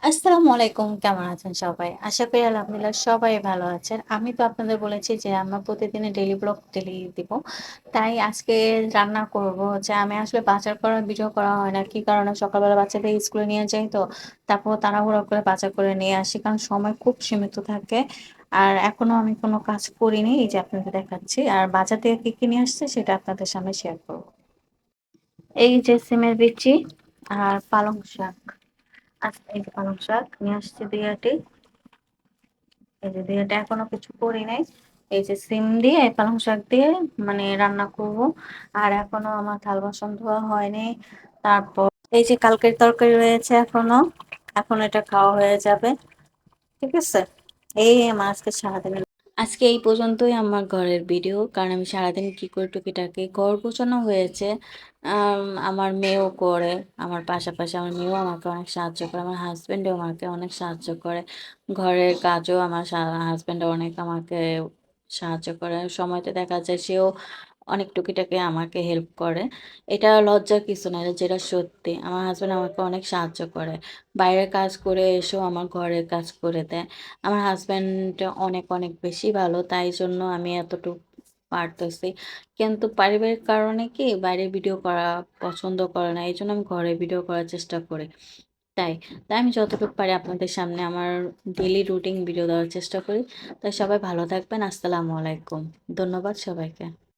আসসালামু আলাইকুম। কেমন আছেন সবাই? আশা করি আলহামদুলিল্লাহ সবাই ভালো আছেন। আমি তো আপনাদের বলেছি যে আমরা প্রতিদিনের ডেইলি ব্লগ ডেইলি দিব। তাই আজকে রান্না করব হচ্ছে আমি আসলে বাজার করার ভিডিও করা হয় না। কি কারণে সকালবেলা বাচ্চাদের স্কুলে নিয়ে যাই তো। তারপর তাড়াহুড়া করে বাজার করে নিয়ে আসি। কারণ সময় খুব সীমিত থাকে। আর এখনো আমি কোনো কাজ করিনি। এই যে আপনাদের দেখাচ্ছি। আর বাজার থেকে কি, কি নিয়ে আসছে সেটা আপনাদের সামনে শেয়ার করব। এই যে সিমের বিচি আর পালং শাক। আচ্ছা এই যে পালং শাক নিয়ে আসছি ২ আটি। এই যে এটা এখনো কিছু করি নাই। এই যে সিম দিয়ে পালং শাক দিয়ে মানে রান্না করব। আর এখনো আমার থাল বাসন ধোয়া হয়নি। তারপর এই যে কালকের তরকারি রয়েছে এখনো। এখন এটা খাওয়া হয়ে যাবে। ঠিক আছে? এই আমার আজকে সারাদিনের আজকে এই পর্যন্তই আমার ঘরের ভিডিও। কারণ আমি সারাদিন কি করি টুকিটাকি ঘর গোছানো হয়েছে। আমার মেয়েও করে। আমার পাশাপাশি আমার মেয়েও আমাকে অনেক সাহায্য করে। আমার হাসব্যান্ডও আমাকে অনেক সাহায্য করে। ঘরের কাজও আমার হাসব্যান্ড অনেক আমাকে সাহায্য করে। সময়তে দেখা যায় সেও অনেক টুকিটাকি আমাকে হেল্প করে। এটা লজ্জার কিছু না, এটা যেটা সত্যি। আমার হাসব্যান্ড আমাকে অনেক সাহায্য করে। বাইরের কাজ করে এসেও আমার ঘরের কাজ করে দেয়। আমার হাসব্যান্ড অনেক, অনেক বেশি ভালো। তাই জন্য আমি এতটুক পারতেছি। কিন্তু পারিবারিক কারণে কি বাইরে ভিডিও করা পছন্দ করে না। এজন্য আমি ঘরে ভিডিও করার চেষ্টা করি। তাই। তাই আমি যতটুকু পারি আপনাদের সামনে আমার ডেইলি রুটিন ভিডিও দেওয়ার চেষ্টা করি। তাই সবাই ভালো থাকবেন। আসসালামু আলাইকুম। ধন্যবাদ সবাইকে।